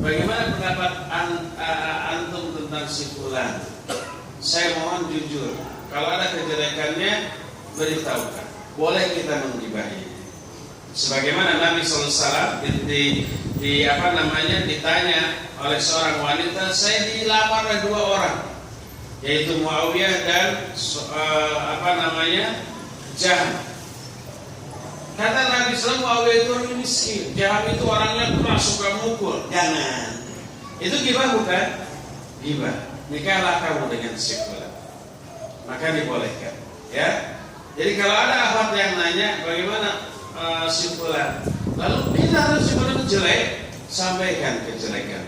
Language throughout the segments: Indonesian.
Bagaimana pendapat antum tentang si fulan? Saya mohon jujur. Kalau ada kejelekannya, beritahukan. Boleh kita menggibahi. Sebagaimana Nabi SAW ditanya oleh seorang wanita, saya dilamar oleh 2 orang, yaitu Muawiyah dan Jaham. Kata Nabi SAW, Muawiyah itu orang miskin, Jaham itu orangnya keras, suka mukul. Jangan. Itu gibah bukan? Gibah. Nikahlah kamu dengan si fulan, maka dibolehkan. Ya. Jadi kalau ada akhwat yang nanya bagaimana si fulan, lalu kita harus sebenarnya jelek, sampaikan kejelekan.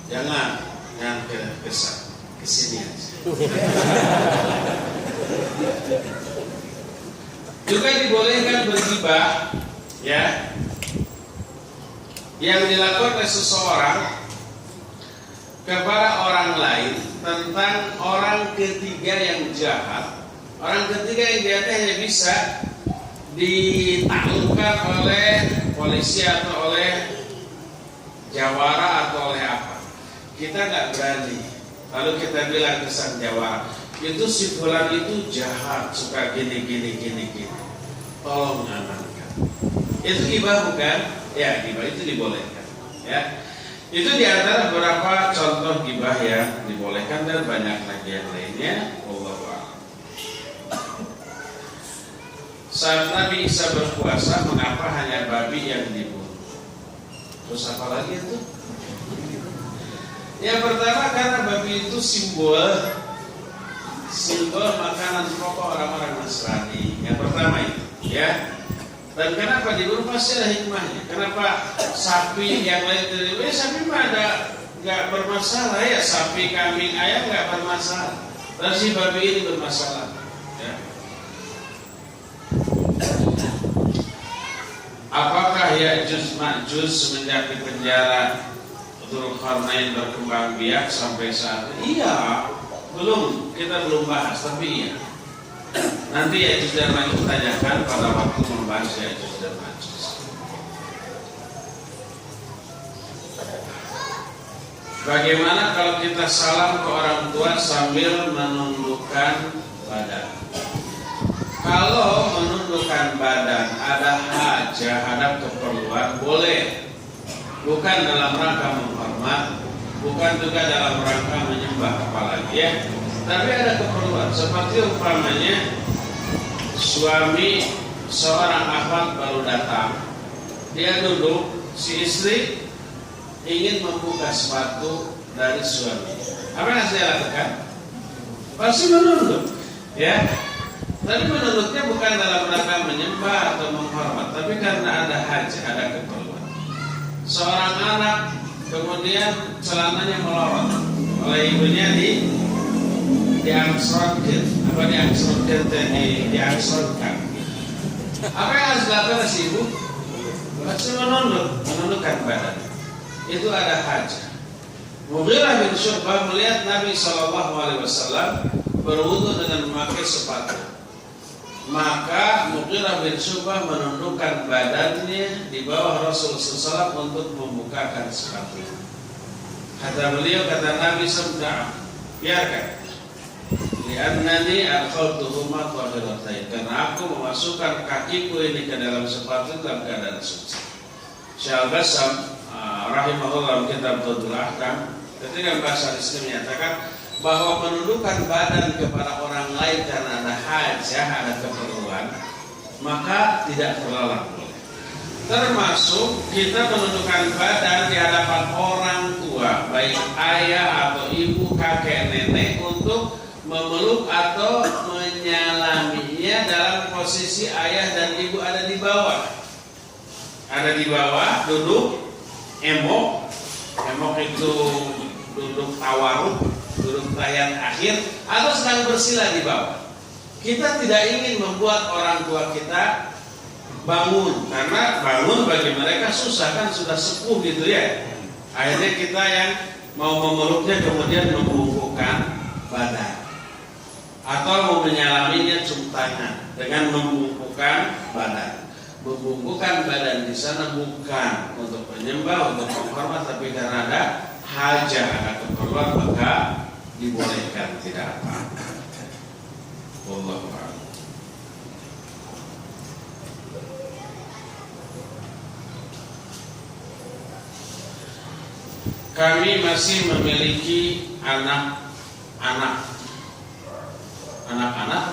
Jangan kesini aja. Juga dibolehkan bergibah, ya, yang dilakukan oleh seseorang kepada orang lain tentang orang ketiga yang jahat. Orang ketiga yang jahat hanya bisa ditaklukkan oleh polisi atau oleh jawara atau oleh apa. Kita nggak berani. Lalu kita bilang ke sang jawara, itu si fulan itu jahat, suka gini. Tolong amankan. Itu gibah bukan? Ya, gibah itu dibolehkan. Ya. Itu diantara beberapa contoh gibah yang dibolehkan dan banyak lagi yang lainnya. Wallahu a'lam. Saat Nabi Isa berpuasa, mengapa hanya babi yang dibunuh? Terus apa lagi itu? Yang pertama karena babi itu simbol makanan pokok orang-orang Nasrani. Yang pertama itu, ya. Dan kenapa dibunuh pasti ada hikmahnya. Kenapa sapi yang lain dari sapi mah nggak bermasalah ya, sapi, kambing, ayam nggak bermasalah. Dan si babi ini bermasalah. Ya. Apakah Ya'juj Ma'juj semenjak di penjara Dzulqarnain berkembang biak sampai saat ini? Iya, kita belum bahas, tapi iya. Nanti Ya'juj dan Ma'juj tanyakan pada waktu membahas Ya'juj dan Ma'juj. Bagaimana kalau kita salam ke orang tua sambil menundukkan badan? Kalau menundukkan badan ada hajah, ada keperluan, boleh. Bukan dalam rangka menghormat, bukan juga dalam rangka menyembah apalagi, ya. Tapi ada keperluan, seperti umpamanya suami seorang akhwat baru datang, dia duduk, si istri ingin membuka sepatu dari suami. Apa yang harus dia lakukan? Pasti menunduk, ya. Tapi menunduknya bukan dalam rangka menyembah atau menghormat, tapi karena ada hajat, ada keperluan. Seorang anak kemudian celananya melorot oleh ibunya diangsrotkan, diangsrotkan. Apa yang harus dilakukan si ibu? Pasti menundukkan badan. Itu ada hajat. Mughirah bin Syu'bah melihat Nabi SAW berwudu dengan memakai sepatu. Maka Mughirah bin Syu'bah menundukkan badannya di bawah Rasulullah SAW untuk membukakan sepatu. Kata beliau, kata Nabi SAW, biarkan. Li'annani adkhaltuhuma tahiratain, karena aku memasukkan kakiku ini ke dalam sepatu dalam keadaan suci. Syekh Al-Bassam rahimahullah kitab Tadul Ahkam ketika bahasa Islam menyatakan bahwa menundukkan badan kepada orang lain karena ada hajah, ada keperluan, maka tidak terlarang. Termasuk kita menundukkan badan di hadapan orang tua, baik ayah atau ibu, kakek, nenek, untuk memeluk atau menyalaminya dalam posisi ayah dan ibu ada di bawah. Ada di bawah, duduk emok itu duduk tawaruk, duduk tahiyat akhir, atau sedang bersila di bawah. Kita tidak ingin membuat orang tua kita bangun, karena bangun bagi mereka susah, kan sudah sepuh gitu ya. Akhirnya kita yang mau memeluknya kemudian membungkukkan badan, atau mau menyalaminya cium tangan dengan membungkukkan badan. Membungkukkan badan di sana bukan untuk menyembah, untuk menghormat, tapi karena ada hajat, ada keperluan, maka dibolehkan, tidak apa-apa. Wallahu a'lam. Kami masih memiliki anak-anak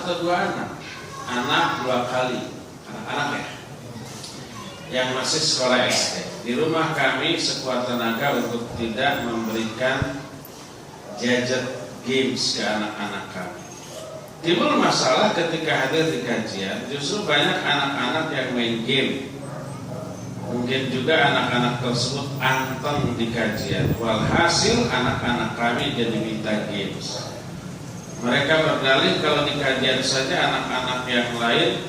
atau 2 anak? Anak 2 kali, anak-anak ya, yang masih sekolah SD. Di rumah kami sekuat tenaga untuk tidak memberikan gadget games ke anak-anak kami. Timbul masalah ketika hadir di kajian, justru banyak anak-anak yang main game. Mungkin juga anak-anak tersebut anteng di kajian. Walhasil anak-anak kami jadi minta games. Mereka berdalih kalau di kajian saja anak-anak yang lain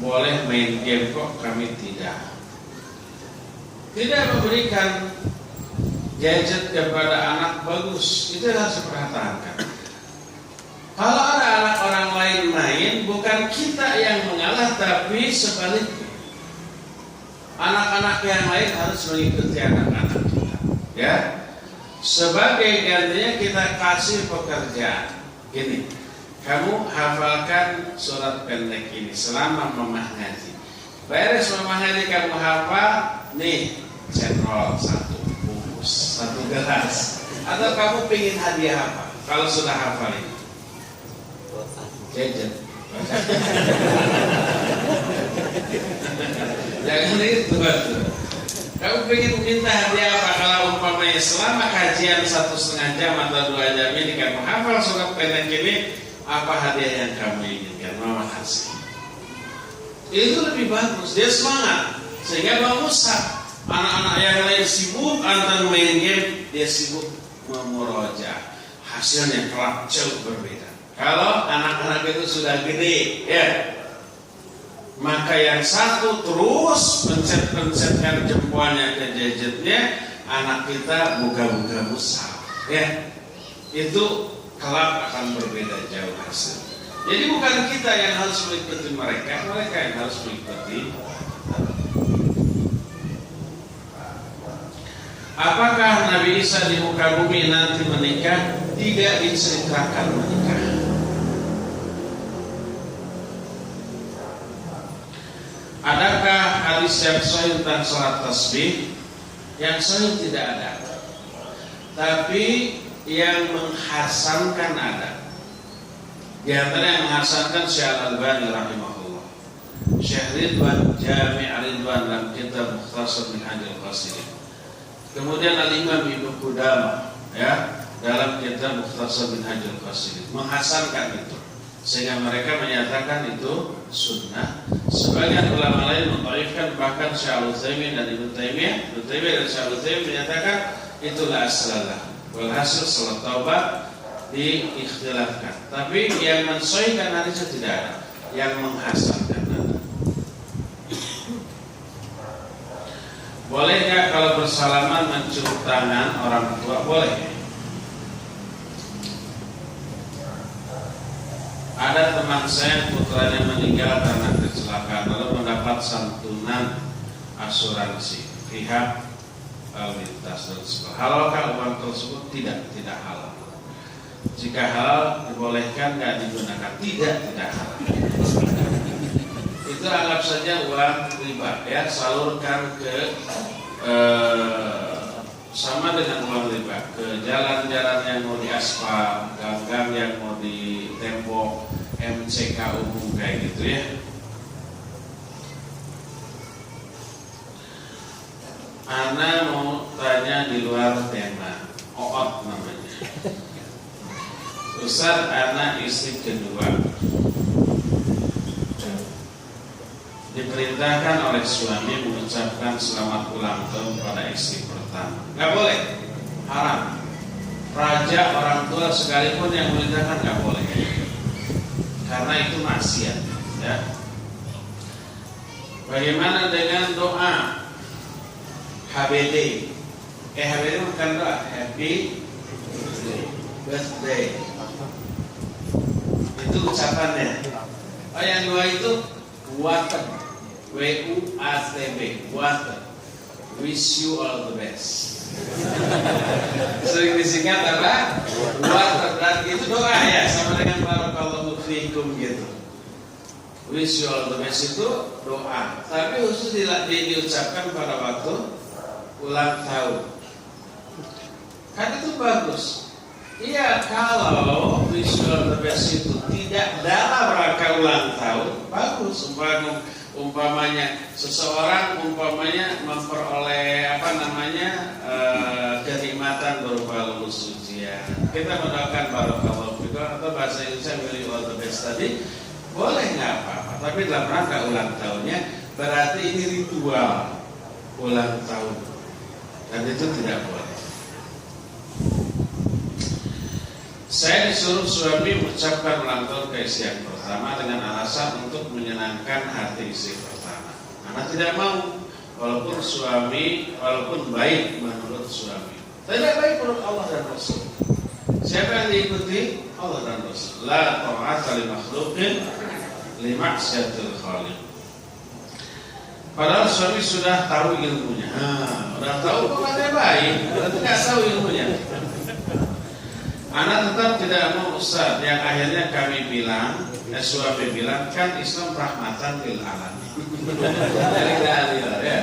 boleh main game, kok kami tidak. Tidak memberikan gadget kepada anak bagus, itu harus diperhatikan. Kalau ada anak orang lain main, bukan kita yang mengalah, tapi sebaliknya. Anak-anak yang lain harus mengikuti anak-anak kita, ya. Sebagai gantinya kita kasih pekerjaan. Gini, kamu hafalkan surat pendek ini selama mamah ngaji. Beres mamah ngaji kamu hafal, nih cendol 1 bungkus, 1 gelas. Atau kamu pengen hadiah apa? Kalau sudah hafal ini, gadget. Jangan itu. Kamu pengen minta hadiah apa? Kalau umpamanya selama kajian 1,5 jam atau 2 jam ini kamu hafal surat pendek ini, apa hadiah yang kamu inginkan? Mama kasih. Itu lebih bagus. Dia semangat sehingga mengusap. Anak-anak yang lain sibuk antara main game, dia sibuk memurojaah. Hasilnya kelak jauh berbeda. Kalau anak-anak itu sudah gede, ya, maka yang satu terus pencet-pencetkan jempolnya ke gadgetnya, anak kita buka-buka musab, ya, itu kelak akan berbeda jauh hasil. Jadi bukan kita yang harus mengikuti mereka, mereka yang harus mengikuti. Apakah Nabi Isa di muka bumi nanti menikah? Tidak diceritakan menikah. Adakah hadis yang sahih tentang salat tasbih? Yang sahih tidak ada. Tapi yang menghasankan ada. Di antara yang menghasankan Syekh Al-Albani rahimahullah. Syekh Ridwan Jami' Ridwan dalam kitab Mukhtasar Minhajul Qasidin. Kemudian Al-Imam Ibnu Qudamah, ya, dalam kitab Mukhtasar Minhajul Qasidin menghasankan itu, sehingga mereka menyatakan itu sunnah. Sebagian ulama lain mendhaifkan, bahkan Syekh Al-Utsaimin dan Ibnu Taimiyah dan Syekh Al-Utsaimin menyatakan itulah aslalah. Walhasil salat taubat diikhtilafkan. Tapi yang mensahihkan hadisnya tidak ada, yang menghasankan ada. Boleh nggak kalau bersalaman mencium tangan orang tua? Boleh. Ada teman saya putranya meninggal karena kecelakaan, lalu mendapat santunan asuransi pihak lalu lintas dan sebagainya. Halalkah uang tersebut? Tidak halal. Jika halal dibolehkan, nggak digunakan? Tidak halal. Itu anggap saja uang riba, ya, salurkan ke sama dengan uang riba, ke jalan-jalan yang mau diaspal, gang-gang yang mau ditembok, MCK umum kayak gitu, ya. Ana mau tanya di luar tema, Oot namanya. Ustaz, anak istri kedua diperintahkan oleh suami mengucapkan selamat ulang tahun pada istri pertama. Nggak boleh, haram. Raja orang tua sekalipun yang memerintahkan nggak boleh, karena itu maksiat, ya. Bagaimana dengan doa HBD? HBD bukan doa, Happy Birthday. Itu ucapannya. Oh, yang dua itu water, WUATB, water. wish you all the best. Sering disingkat apa? Berarti itu doa ya, sama dengan barakallahu fiikum gitu. Wish you all the best itu doa, tapi khusus diucapkan pada waktu ulang tahun. Kan itu bagus. Iya, kalau wish you all the best itu tidak dalam rangka ulang tahun, bagus. Umpamanya seseorang memperoleh kenikmatan berupa lulus ujian, kita mendoakan barakallahu fikum, atau bahasa Indonesia wish you all the best tadi, boleh nggak apa-apa. Tapi dalam rangka ulang tahunnya, berarti ini ritual ulang tahun, dan itu tidak boleh. Saya disuruh suami mengucapkan ulang tahun ke istri yang pertama dengan alasan untuk menyenangkan hati istri pertama. Anak tidak mau, walaupun baik menurut suami. Tidak baik menurut Allah dan Rasul. Siapa yang diikuti? Allah dan Rasul. La ta'ata li makhluqin li ma'siyatil khaliq. Padahal suami sudah tahu ilmunya. Udah tahu kok katanya baik, berarti nggak tahu ilmunya. Anak tetap tidak mau Ustaz, yang akhirnya kami bilang, suami bilang, kan Islam rahmatan lil alamin. Dari dalil ya.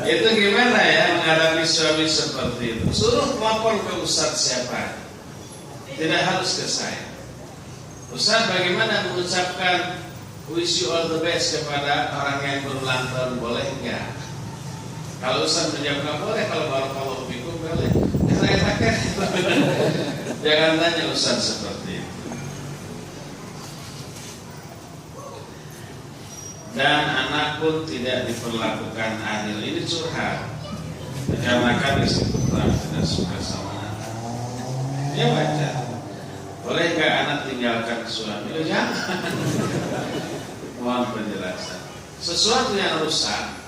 Itu gimana ya menghadapi suami seperti itu? Suruh lapor ke Ustaz siapa? Tidak harus ke saya. Ustaz, bagaimana mengucapkan wish you all the best kepada orang yang berulang tahun, boleh enggak? Kalau Ustaz menjawab enggak boleh, kalau barakallahu fikum boleh. Saya pakai. Jangan tanya Ustaz seperti itu. Dan anak pun tidak diperlakukan adil. Ini curhat. Dikarenakan istri pertama tidak suka sama anak. Ya wajar. Boleh nggak anak tinggalkan suami? Ya jangan. Mohon penjelasan. Sesuatu yang rusak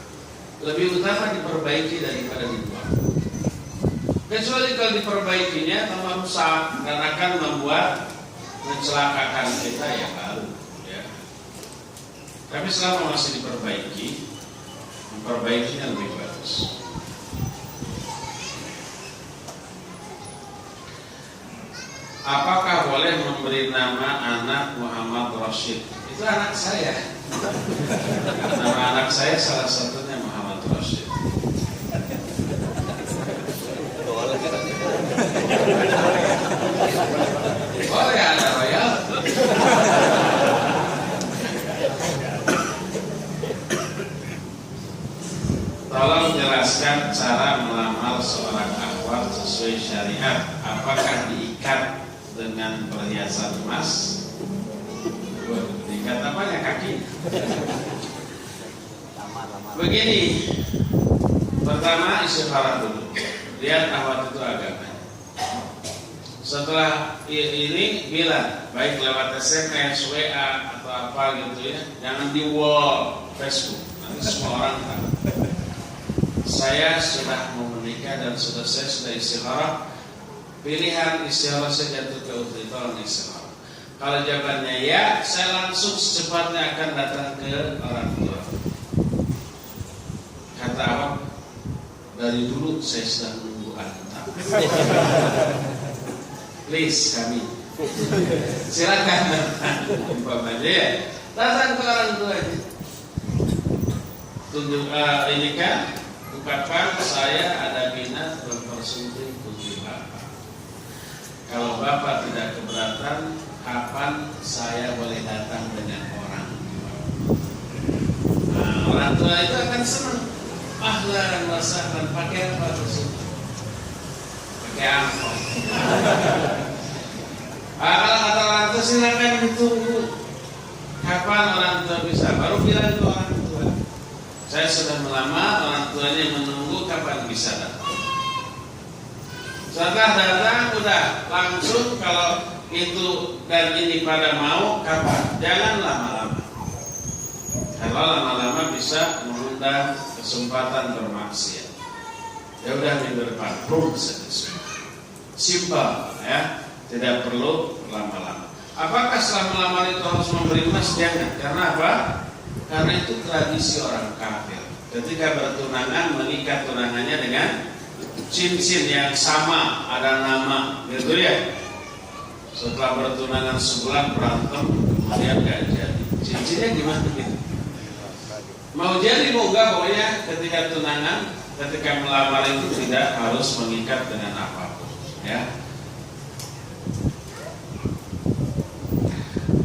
lebih utama diperbaiki daripada dibuang. Kecuali kalau diperbaikinya tambah rusak dan akan mencelakakan kita, ya baru ya. Tapi selama masih memperbaikinya lebih bagus. Apakah boleh memberi nama anak Muhammad Rashid? Itu anak saya. Nama anak saya salah satunya Muhammad Rashid. Boleh ada royal. Tolong jelaskan cara melamar seorang akhwat sesuai syariat. Apakah diikat dengan perhiasan emas? Diikat apanya? Kaki? Begini. Pertama, istikharah dulu. Lihat akhwat itu agamanya. Setelah ini bilang, baik lewat SMS, WA atau apa gitu ya, jangan di wall Facebook, nanti semua orang tahu. Saya sudah mau menikah dan saya sudah istikharah. Pilihan istikharah saya jatuh ke Utri, tolong istikharah. Kalau jawabannya ya, saya langsung secepatnya akan datang ke orang tua. Kata awak, dari dulu saya sudah menunggu anda. Please kami, silakan umpamanya ya, datang ke orang tua aja. Tunjuk ini kan, ungkapkan saya ada minat mempersunting putri bapak. Kalau bapak tidak keberatan, kapan saya boleh datang dengan orang tua? Nah, orang tua itu akan senang. Ahlan wa sahlan, pakai apa tersebut? Pakai angkot. Kalau kata orang tua silakan ditunggu. Kapan orang tua bisa? Baru bilang ke orang tua. Saya sudah melamar, orang tuanya menunggu kapan bisa datang. Setelah datang udah langsung, kalau itu dan ini pada mau, kapan? Jangan lama-lama. Kalau lama-lama bisa mengundang kesempatan bermaksiat. Ya udah minggu depan, saja. Simpel ya, tidak perlu lama-lama. Apakah setelah melamar itu harus memberi emas? Jangan. Karena apa? Karena itu tradisi orang kafir. ketika bertunangan mengikat tunangannya dengan cincin yang sama, ada nama, gitu ya. Setelah bertunangan sebulan berantem, kemudian gak jadi. Cincinnya gimana gitu? Mau jadi mau enggak, pokoknya ketika tunangan, ketika melamar itu tidak harus mengikat dengan apapun, ya.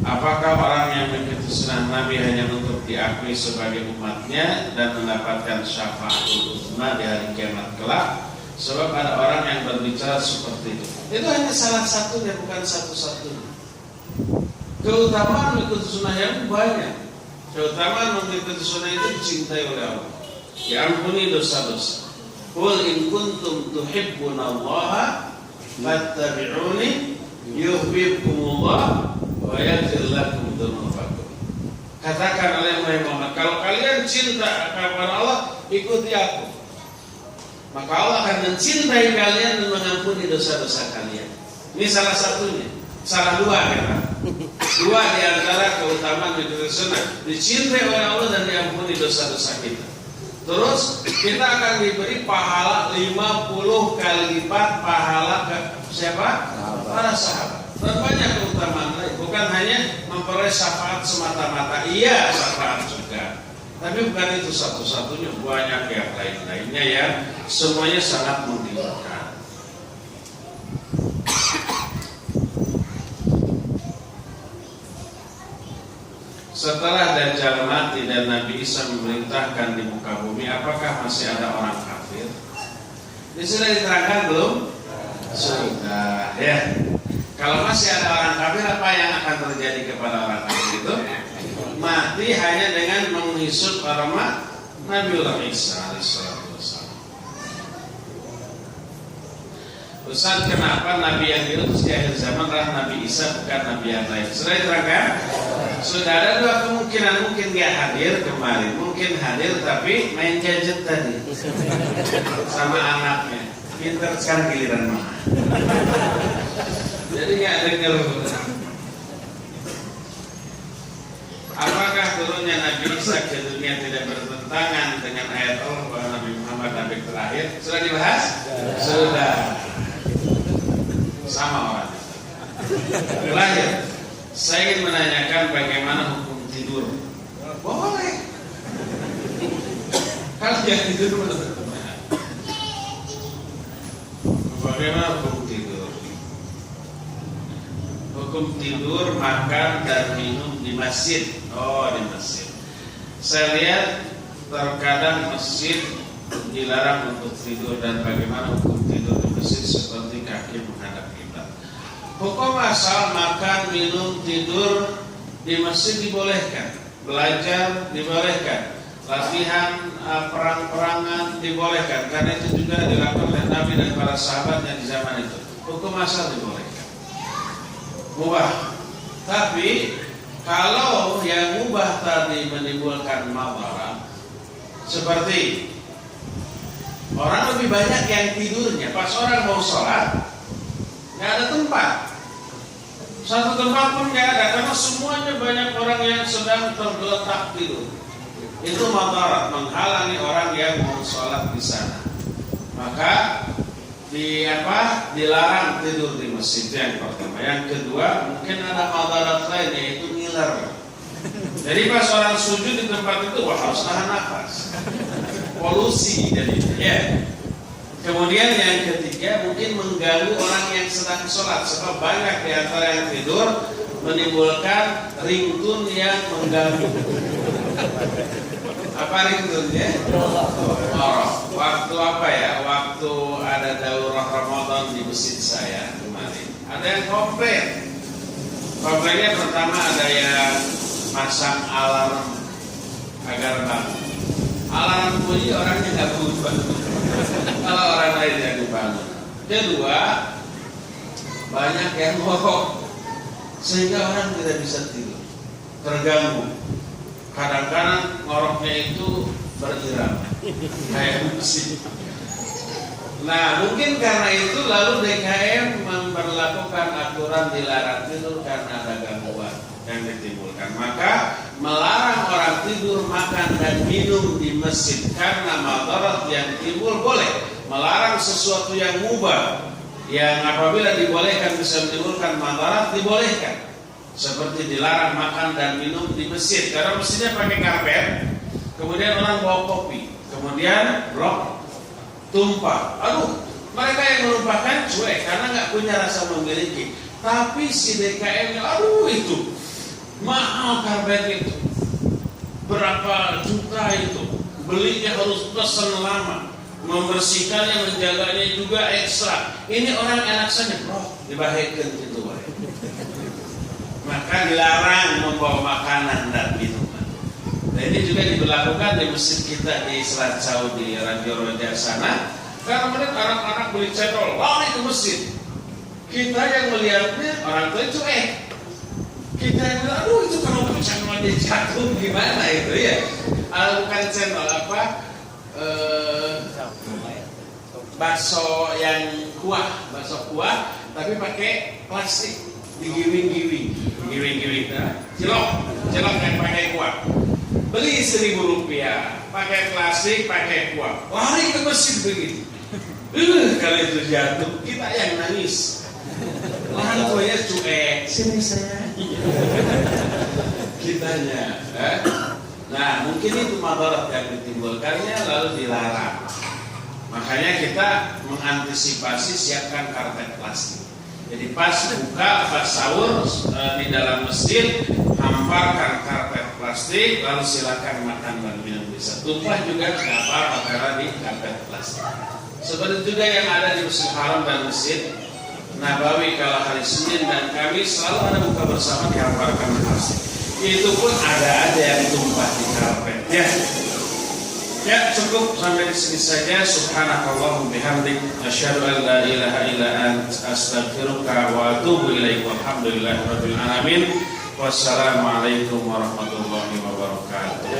Apakah orang yang mengikuti sunnah Nabi hanya untuk diakui sebagai umatnya dan mendapatkan syafaatul uzma di hari kiamat kelak? Sebab ada orang yang berbicara seperti itu. Itu hanya salah satunya, bukan satu-satunya. Keutamaan mengikuti sunnah yang banyak. Keutamaan mengikuti sunnah itu dicintai oleh Allah, diampuni dosa-dosa. Qul in kuntum tuhibbunallaha fattabi'uni yuhibbukumullah wa yaghfir lakum dzunubakum. Katakan oleh Muhammad, kalau kalian cinta kepada Allah, ikuti aku, maka Allah akan mencintai kalian dan mengampuni dosa-dosa kalian. Ini salah satunya. Salah dua kata. Dua di antara keutamaan mengikuti sunnah, dicintai oleh Allah dan diampuni dosa-dosa kita. Terus kita akan diberi pahala 50 kali lipat pahala ke siapa? Para sahabat. Dan banyak keutamaan lain. Bukan hanya memperoleh syafaat semata-mata. Iya, syafaat juga. Tapi bukan itu satu-satunya, banyak yang lain-lainnya yang semuanya sangat mentinggikan. Setelah Dajjal mati dan Nabi Isa memerintahkan di muka bumi, apakah masih ada orang kafir? Ini sudah diterangkan belum? Sudah, ya. Kalau masih ada orang kafir, apa yang akan terjadi kepada orang kafir itu? Mati hanya dengan menghisap aroma Nabiullah Isa alaihissalam. Ustaz, kenapa Nabi yang diutus di akhir zaman adalah Nabi Isa, bukan Nabi yang lain? Sudah diterangkan? Sudah ada dua kemungkinan. Mungkin dia hadir kemarin, mungkin hadir tapi main gadget tadi sama anaknya. Pinter sekarang giliran mama. Jadi nggak dengar. Apakah turunnya Nabi Isa ke dunia tidak bertentangan dengan ayat Allah bahwa Nabi Muhammad Nabi terakhir? Sudah dibahas? Sudah. Sama orang. Terakhir, saya ingin menanyakan bagaimana hukum tidur. Boleh. Kalau yang tidur bagaimana hukum tidur? Hukum tidur, makan dan minum di masjid. Oh, di masjid. Saya lihat terkadang masjid dilarang untuk tidur, dan bagaimana hukum tidur di masjid seperti kaki menghadap kiblat. Hukum asal makan, minum, tidur di masjid dibolehkan, belajar dibolehkan, latihan perang-perangan dibolehkan, karena itu juga dilakukan oleh Nabi dan para sahabatnya di zaman itu. Hukum asal dibolehkan, mubah. Tapi kalau yang mubah tadi menimbulkan madarat, seperti orang lebih banyak yang tidurnya pas orang mau sholat, nggak ada tempat, satu tempat pun nggak ada, karena semuanya banyak orang yang sedang tergeletak tidur. Itu madarat, menghalangi orang yang mau sholat di sana. Maka dilarang tidur di masjid, yang pertama. Yang kedua, mungkin ada madarat lain, yaitu ngiler. Jadi pas orang sujud di tempat itu, wah, harus tahan nafas, polusi jadi ya. Kemudian yang ketiga, mungkin mengganggu orang yang sedang sholat, sebab banyak di antara yang tidur menimbulkan ringtone yang mengganggu. Apa ringtone-nya? Waktu apa ya? Waktu ada daurah Ramadan di masjid saya kemarin, ada yang komplain. Komplainnya pertama ada yang pasang alarm agar bangun. Alarm bunyi, orangnya nggak bangun. Kalau orang lain yang dibangun. Kedua, banyak yang ngorok sehingga orang tidak bisa tidur, terganggu. Kadang-kadang ngoroknya itu berirama kayak musik. Nah, mungkin karena itu lalu DKM memberlakukan aturan dilarang tidur karena ada gangguan yang ditimbulkan. Maka melarang orang tidur, makan dan minum di masjid karena madarat yang timbul boleh. Melarang sesuatu yang mubah yang apabila dibolehkan bisa menimbulkan madarat dibolehkan. Seperti dilarang makan dan minum di masjid karena masjidnya pakai karpet. Kemudian orang bawa kopi, kemudian blok tumpah. Aduh, mereka yang menumpahkan cuek karena nggak punya rasa memiliki. Tapi si DKM, aduh itu mahal karpet itu, berapa juta itu, belinya harus pesan lama, membersihkannya, menjaganya juga ekstra. Ini orang enak saja, bro, dibahayakan gitu, maka dilarang membawa makanan dan minuman. Nah, ini juga diberlakukan di masjid kita di Selat Cau di Raja Roja sana. Karena melihat anak-anak beli cendol, lari ke masjid. Kita yang melihatnya orang tua itu kita yang bilang, aduh itu kalau cendolnya jatuh gimana itu ya? Bukan cendol apa? Bakso yang bakso kuah, tapi pakai plastik. Digiwing-giwing, cilok yang pakai kuah. Beli Rp1.000, pakai plastik, pakai kuah. Lari ke masjid begitu. Kalau itu jatuh, kita yang nangis. Orang tuanya cuek, sini saya. Kitanya. Nah, mungkin itu madarat yang ditimbulkannya lalu dilarang. Makanya kita mengantisipasi siapkan karpet plastik. Jadi pas buka, pas sahur di dalam masjid, hamparkan karpet plastik, lalu silakan makan dan minum bisa. Tumpah juga tidak apa-apa karena di karpet plastik. Seperti juga yang ada di Masjid Haram dan Masjid Nabawi kalau hari Senin dan Kamis selalu ada buka bersama dihamparkan plastik. Itu pun ada yang tumpah di karpet. Ya cukup sampai di sini saja. Subhanakallahumma bihamdik asyhadu an la ilaha illa anta astaghfiruka wa atubu ilaik. Walhamdulillahirabbil alamin. Wassalamualaikum warahmatullahi wabarakatuh.